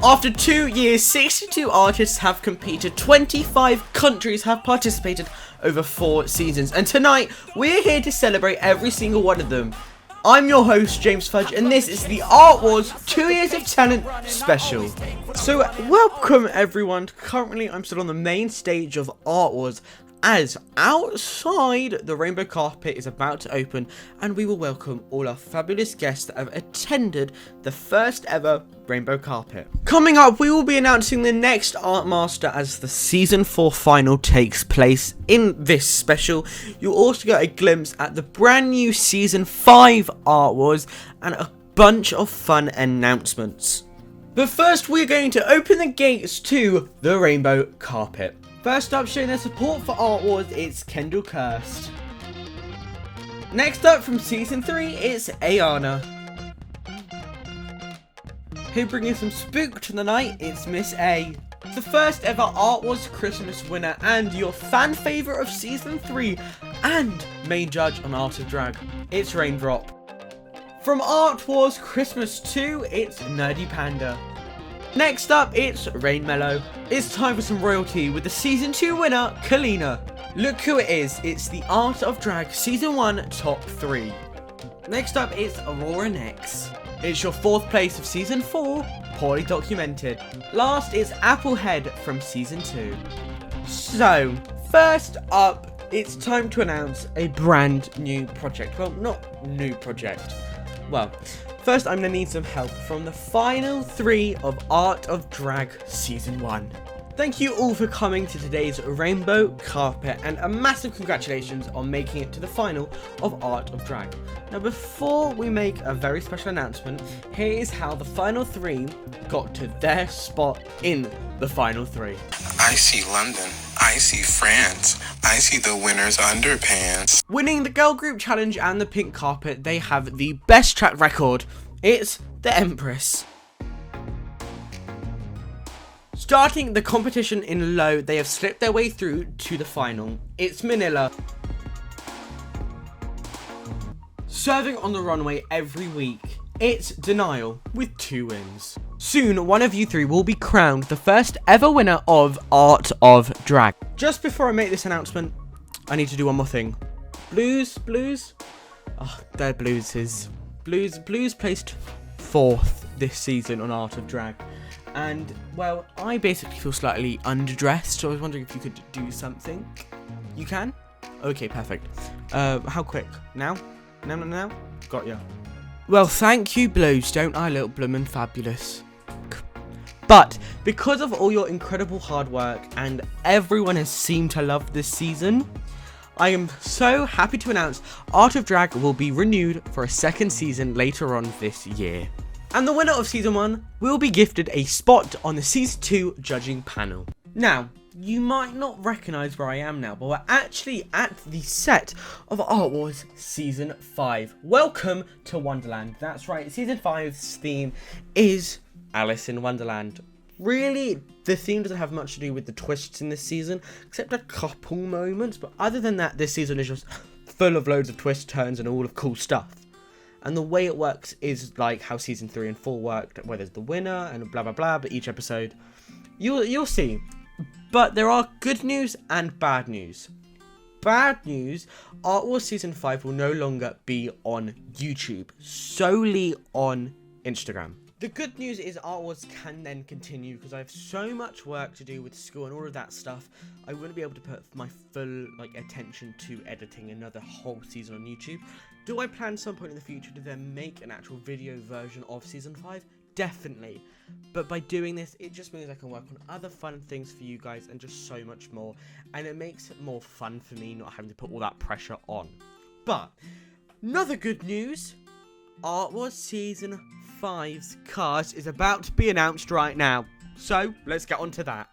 After 2 years, 62 artists have competed, 25 countries have participated over 4 seasons, and tonight we're here to celebrate every single one of them. I'm your host, James Fudge, and this is the Art Wars 2 Years of Talent special. So, welcome everyone. Currently, I'm still on the main stage of Art Wars, as outside the rainbow carpet is about to open, and we will welcome all our fabulous guests that have attended the first ever rainbow carpet. Coming up, we will be announcing the next Art Master as the Season 4 final takes place in this special. You'll also get a glimpse at the brand new Season 5 Art Wars and a bunch of fun announcements. But first, we're going to open the gates to the rainbow carpet. First up, showing their support for Art Wars, it's Kendall Kirst. Next up, from Season 3, it's Ayana. Here bringing some spook to the night, it's Miss A. The first ever Art Wars Christmas winner and your fan favourite of Season 3 and main judge on Art of Drag, it's Raindrop. From Art Wars Christmas 2, it's Nerdy Panda. Next up, it's Rain Mellow. It's time for some royalty with the Season 2 winner, Kalina. Look who it is, it's the Art of Drag Season 1 Top 3. Next up, it's Aurora Nex. It's your 4th place of Season 4, Poorly Documented. Last is Applehead from Season 2. So, first up, it's time to announce a brand new project. Well, not new project. Well, first I'm going to need some help from the final 3 of Art of Drag Season 1. Thank you all for coming to today's rainbow carpet, and a massive congratulations on making it to the final of Art of Drag. Now, before we make a very special announcement, here is how the final 3 got to their spot in the final 3. I see London. I see France. I see the winner's underpants. Winning the girl group challenge and the pink carpet, they have the best track record. It's the Empress. Starting the competition in low, they have slipped their way through to the final. It's Manila. Serving on the runway every week, it's Denial with 2 wins. Soon, one of you 3 will be crowned the first ever winner of Art of Drag. Just before I make this announcement, I need to do one more thing. Blues? Oh, their Blues placed 4th this season on Art of Drag. And, well, I basically feel slightly underdressed, so I was wondering if you could do something. You can? Okay, perfect. How quick? Now? Now? Got ya. Well, thank you, Blues, don't I, little bloomin' fabulous. But, because of all your incredible hard work, and everyone has seemed to love this season, I am so happy to announce Art of Drag will be renewed for a 2nd season later on this year. And the winner of Season 1 will be gifted a spot on the Season 2 judging panel. Now, you might not recognise where I am now, but we're actually at the set of Art Wars Season 5. Welcome to Wonderland. That's right, Season 5's theme is Alice in Wonderland. Really, the theme doesn't have much to do with the twists in this season, except a couple moments, but other than that, this season is just full of loads of twists, turns, and all of cool stuff. And the way it works is like how Season 3 and 4 worked, where there's the winner and blah blah blah, but each episode, you'll see. But there are good news and bad news. Bad news, Art Wars Season 5 will no longer be on YouTube, solely on Instagram. The good news is Art Wars can then continue, because I have so much work to do with school and all of that stuff. I wouldn't be able to put my full attention to editing another whole season on YouTube. Do I plan some point in the future to then make an actual video version of Season 5? Definitely. But by doing this, it just means I can work on other fun things for you guys and just so much more. And it makes it more fun for me not having to put all that pressure on. But, another good news, Art Wars Season 5's cast is about to be announced right now. So, let's get on to that.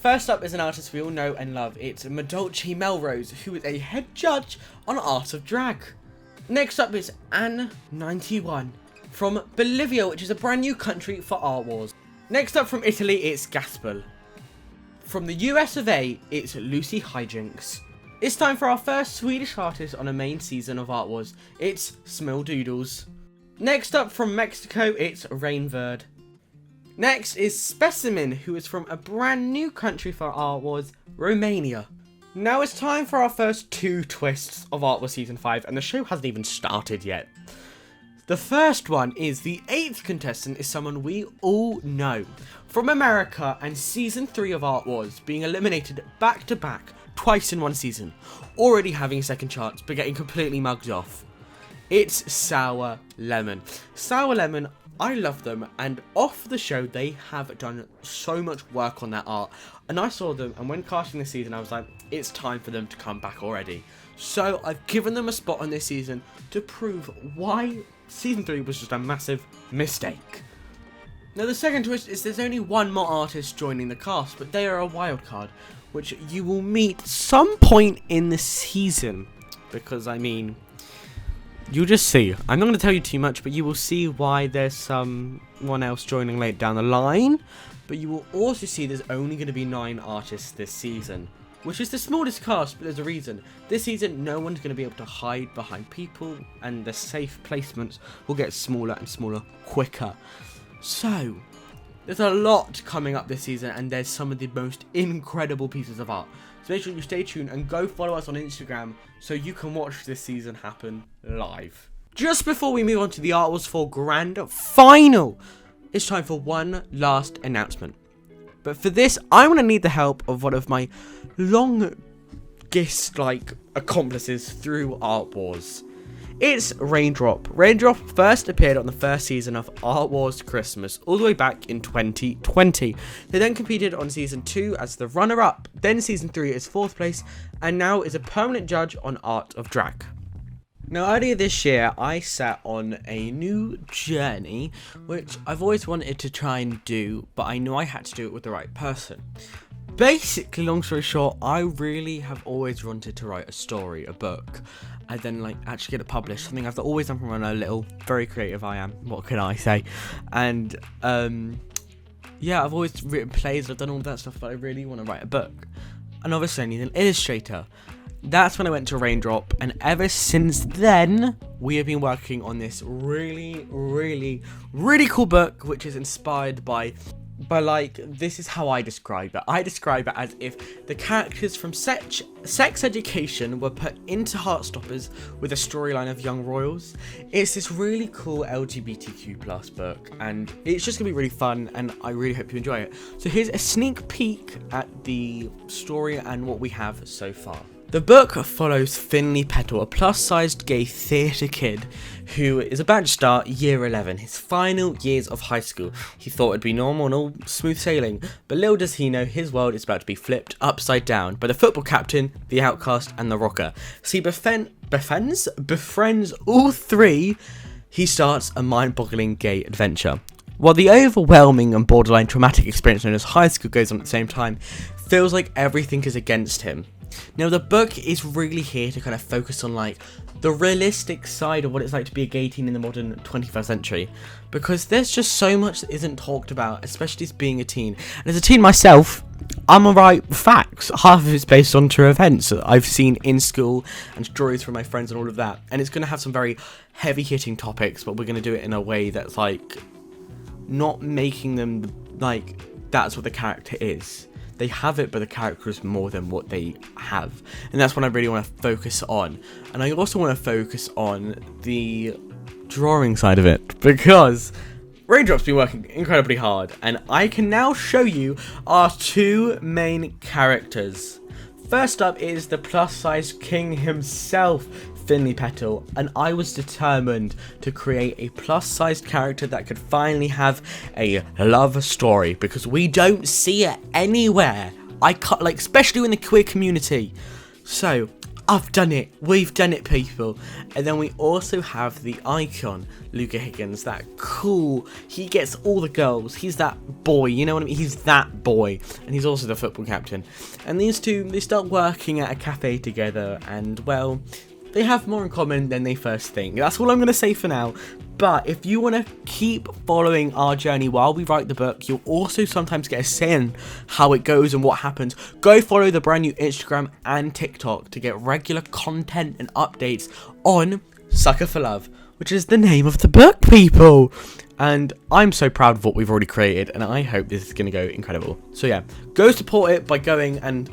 First up is an artist we all know and love. It's Madolce Melrose, who is a head judge on Art of Drag. Next up is Anne91 from Bolivia, which is a brand new country for Art Wars. Next up from Italy, it's Gaspel. From the US of A, it's Lucy Hijinks. It's time for our first Swedish artist on a main season of Art Wars. It's Smil Doodles. Next up from Mexico, it's Rainbird. Next is Specimen, who is from a brand new country for Art Wars, Romania. Now it's time for our first 2 twists of Art Wars Season 5, and the show hasn't even started yet. The first one is the 8th contestant is someone we all know. From America and Season 3 of Art Wars, being eliminated back to back, twice in one season. Already having a second chance, but getting completely mugged off. It's Sour Lemon. Sour Lemon, I love them, and off the show they have done so much work on their art, and I saw them, and when casting this season I was like, it's time for them to come back already. So I've given them a spot on this season to prove why Season 3 was just a massive mistake. Now the second twist is there's only one more artist joining the cast, but they are a wild card, which you will meet some point in the season, because I mean, you'll just see. I'm not going to tell you too much, but you will see why there's someone else joining later down the line. But you will also see there's only going to be 9 artists this season, which is the smallest cast, but there's a reason. This season, no one's going to be able to hide behind people, and the safe placements will get smaller and smaller quicker. So, there's a lot coming up this season, and there's some of the most incredible pieces of art. So make sure you stay tuned and go follow us on Instagram so you can watch this season happen live. Just before we move on to the Art Wars 4 Grand Final, it's time for one last announcement. But for this, I'm going to need the help of one of my longest, accomplices through Art Wars. It's Raindrop. Raindrop first appeared on the first season of Art Wars Christmas, all the way back in 2020. They then competed on Season 2 as the runner-up, then Season 3 as 4th place, and now is a permanent judge on Art of Drag. Now earlier this year, I sat on a new journey, which I've always wanted to try and do, but I knew I had to do it with the right person. Basically, long story short, I really have always wanted to write a story, a book, and then actually get it published. Something I've always done from when I was little. Very creative I am, what can I say? And yeah, I've always written plays, I've done all that stuff, but I really want to write a book. And obviously I need an illustrator. That's when I went to Raindrop, and ever since then, we have been working on this really, really, really cool book, which is inspired by this is how I describe it. I describe it as if the characters from Sex Education were put into Heartstoppers with a storyline of young royals. It's this really cool LGBTQ+ book, and it's just gonna be really fun, and I really hope you enjoy it. So here's a sneak peek at the story and what we have so far. The book follows Finley Petal, a plus-sized gay theatre kid who is about to start year 11, his final years of high school. He thought it'd be normal and all smooth sailing, but little does he know his world is about to be flipped upside down by the football captain, the outcast, and the rocker. So he befriends all 3. He starts a mind-boggling gay adventure. While the overwhelming and borderline traumatic experience known as high school goes on at the same time, feels like everything is against him. Now the book is really here to kind of focus on the realistic side of what it's like to be a gay teen in the modern 21st century, because there's just so much that isn't talked about, especially as being a teen. And as a teen myself, I'm alright with facts. Half of it's based on true events that I've seen in school and stories from my friends and all of that, and it's going to have some very heavy hitting topics, but we're going to do it in a way that's not making them that's what the character is. They have it, but the character is more than what they have. And that's what I really want to focus on. And I also want to focus on the drawing side of it, because Raindrop's been working incredibly hard, and I can now show you our 2 main characters. First up is the plus-size king himself, Finley Petal, and I was determined to create a plus-sized character that could finally have a love story, because we don't see it anywhere. Especially in the queer community. So I've done it. We've done it, people. And then we also have the icon, Luca Higgins, that cool. He gets all the girls. He's that boy, you know what I mean? He's that boy. And he's also the football captain. And these 2, they start working at a cafe together, and well, they have more in common than they first think. That's all I'm going to say for now. But if you want to keep following our journey while we write the book, you'll also sometimes get a say in how it goes and what happens. Go follow the brand new Instagram and TikTok to get regular content and updates on Sucker for Love. which is the name of the book, people. And I'm so proud of what we've already created, and I hope this is going to go incredible. So yeah, go support it by going and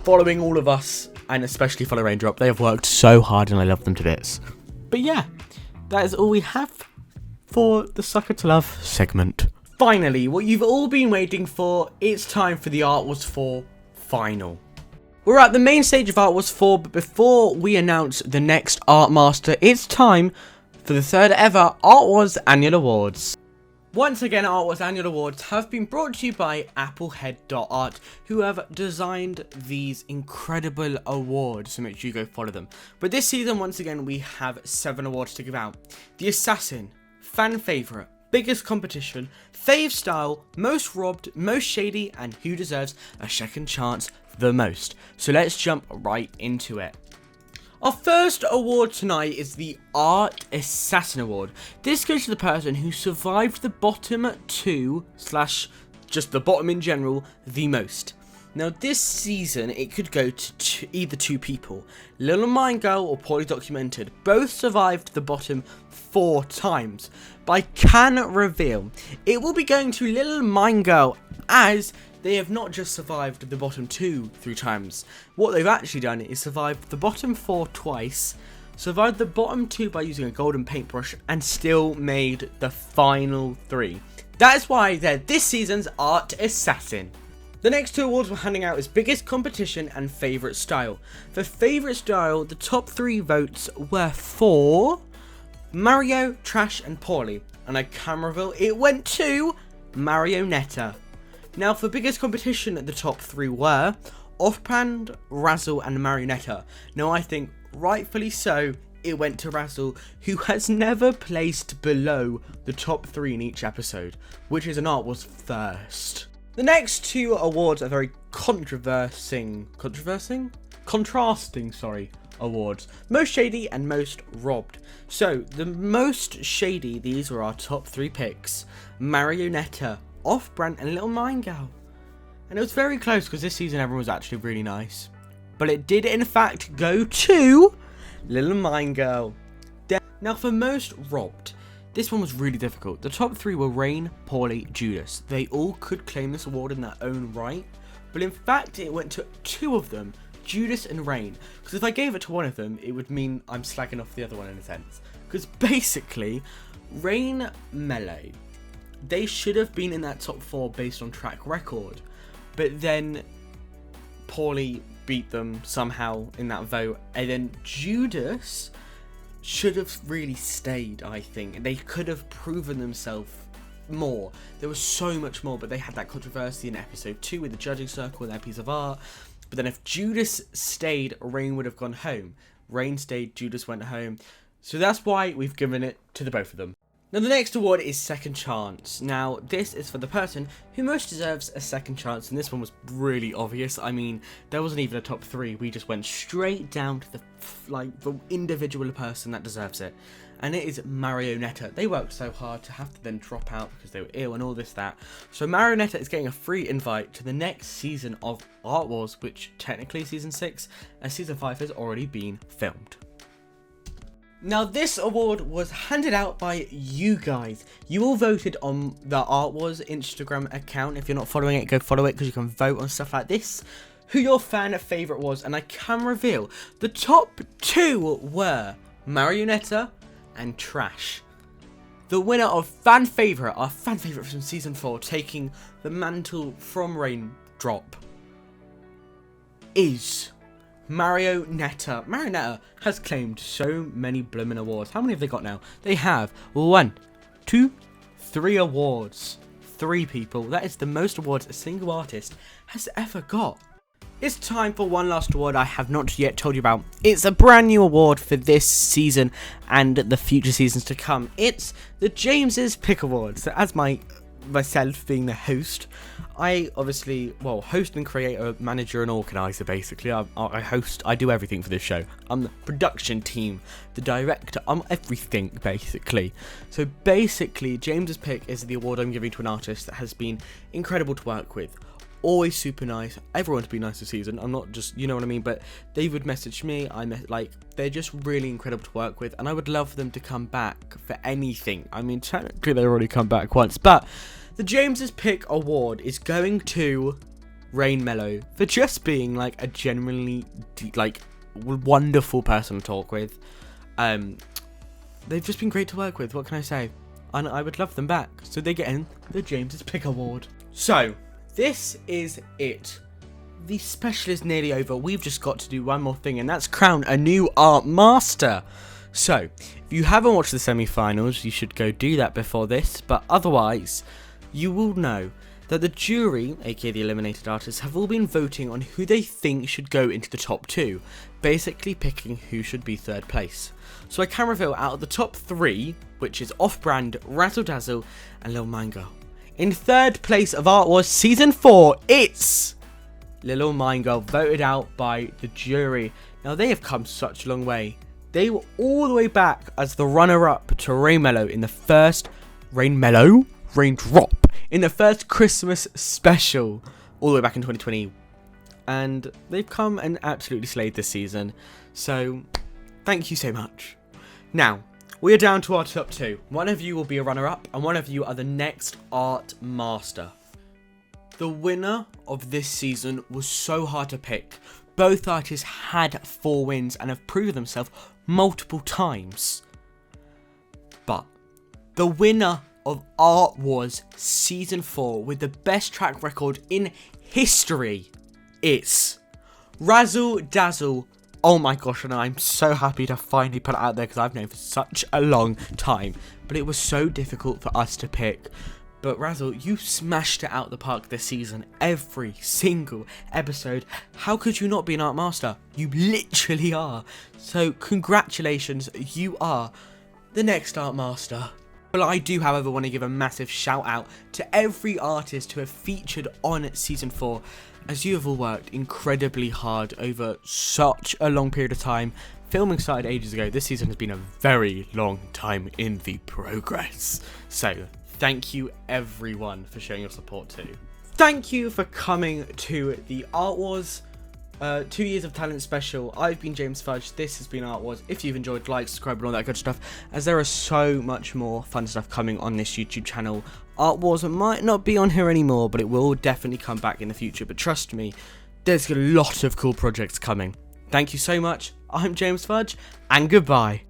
following all of us, and especially follow Raindrop. They have worked so hard, and I love them to bits. But yeah, that is all we have for the Sucker to Love segment. Finally, what you've all been waiting for, it's time for the Art Was 4 final. We're at the main stage of Art Was 4, but before we announce the next Art Master, it's time for the third ever Art Was Annual Awards. Once again, Art Was Annual Awards have been brought to you by Applehead.art, who have designed these incredible awards, so make sure you go follow them. But this season, once again, we have 7 awards to give out. The Assassin, Fan Favourite, Biggest Competition, Fave Style, Most Robbed, Most Shady, and Who Deserves a Second Chance the most. So let's jump right into it. Our first award tonight is the Art Assassin Award. This goes to the person who survived the bottom 2 / just the bottom in general the most. Now this season it could go to either 2 people. Little Mind Girl or Poorly Documented both survived the bottom 4 times. But I can reveal it will be going to Little Mind Girl, as they have not just survived the bottom 2 3 times. What they've actually done is survived the bottom 4 twice, survived the bottom 2 by using a golden paintbrush, and still made the final 3. That is why they're this season's Art Assassin. The next 2 awards we're handing out is Biggest Competition and Favourite Style. For Favourite Style, the top 3 votes were for Mario, Trash and Poorly, and I can reveal it went to Marionetta. Now for Biggest Competition, the top 3 were Offbrand, Razzle and Marionetta. Now I think rightfully so it went to Razzle, who has never placed below the top 3 in each episode, which is an Art Was first. The next 2 awards are very contrasting awards. Most Shady and Most Robbed. So the most shady, these were our top 3 picks. Marionetta, Offbrand and Little Mind Girl. And it was very close because this season everyone was actually really nice. But it did in fact go to Little Mind Girl. Now for Most Robbed, this one was really difficult. The top 3 were Rain, Poorly, Judas. They all could claim this award in their own right, but in fact it went to 2 of them, Judas and Rain. Because if I gave it to one of them, it would mean I'm slagging off the other one in a sense. Because basically, Rain, Melee, they should have been in that top 4 based on track record, but then Poorly beat them somehow in that vote, and then Judas should have really stayed. I think they could have proven themselves more. There was so much more, but they had that controversy in episode 2 with the judging circle and their piece of art. But then if Judas stayed, Rain would have gone home. Rain stayed, Judas went home. So that's why we've given it to the both of them. Now the next award is Second Chance. Now this is for the person who most deserves a second chance, and this one was really obvious. I mean, there wasn't even a top 3. We just went straight down to the individual person that deserves it, and it is Marionetta. They worked so hard to have to then drop out because they were ill and all this that. So Marionetta is getting a free invite to the next season of Art Wars, which technically is season 6, as season 5 has already been filmed. Now this award was handed out by you guys. You all voted on the Art Wars Instagram account. If you're not following it, go follow it because you can vote on stuff like this. Who your fan favourite was, and I can reveal the top 2 were Marionetta and Trash. The winner of fan favourite, our fan favourite from season 4, taking the mantle from Raindrop, is Marionetta. Marionetta has claimed so many blooming awards. How many have they got now? They have 1, 2, 3 awards. 3 people. That is the most awards a single artist has ever got. It's time for one last award I have not yet told you about. It's a brand new award for this season and the future seasons to come. It's the James's Pick Award. So as myself being the host, I obviously, host and creator, manager and organizer basically. I host, I do everything for this show. I'm the production team, the director, I'm everything basically. So basically, James's Pick is the award I'm giving to an artist that has been incredible to work with. always super nice. Everyone's been nice this season. I'm not just, you know what I mean, but they would message me. They're just really incredible to work with, and I would love them to come back for anything. I mean, technically they already come back once, but the James's Pick Award is going to Rain Mellow for just being like a genuinely wonderful person to talk with. They've just been great to work with. What can I say? And I would love them back. So they get in the James's Pick Award. So this is it. The special is nearly over. We've just got to do one more thing, and that's crown a new art master. So if you haven't watched the semi-finals, you should go do that before this. But otherwise, you will know that the jury, aka the eliminated artists, have all been voting on who they think should go into the top 2, basically picking who should be third place. So I can reveal out of the top 3, which is Off-Brand, Razzle Dazzle, and Lil Mango. In third place of Art Wars Season 4, it's Lil Mango, voted out by the jury. Now they have come such a long way. They were all the way back as the runner-up to Raindrop in the first in the first Christmas special, all the way back in 2020, and they've come and absolutely slayed this season, so thank you so much. Now, we are down to our top 2. One of you will be a runner-up, and one of you are the next art master. The winner of this season was so hard to pick. Both artists had 4 wins and have proven themselves multiple times, but the winner of Art Wars Season 4 with the best track record in history, it's Razzle Dazzle. Oh my gosh, and I'm so happy to finally put it out there because I've known for such a long time, but it was so difficult for us to pick. But Razzle, you smashed it out the park this season, every single episode. How could you not be an art master? You literally are. So congratulations, you are the next art master. But I do, however, want to give a massive shout out to every artist who have featured on Season 4, as you have all worked incredibly hard over such a long period of time. Filming started ages ago. This season has been a very long time in the progress. So thank you everyone for showing your support too. Thank you for coming to the Art Wars 2 Years of Talent special. I've been James Fudge. This has been Art Wars. If you've enjoyed, like, subscribe, and all that good stuff, as there is so much more fun stuff coming on this YouTube channel. Art Wars might not be on here anymore, but it will definitely come back in the future. But trust me, there's a lot of cool projects coming. Thank you so much. I'm James Fudge, and goodbye.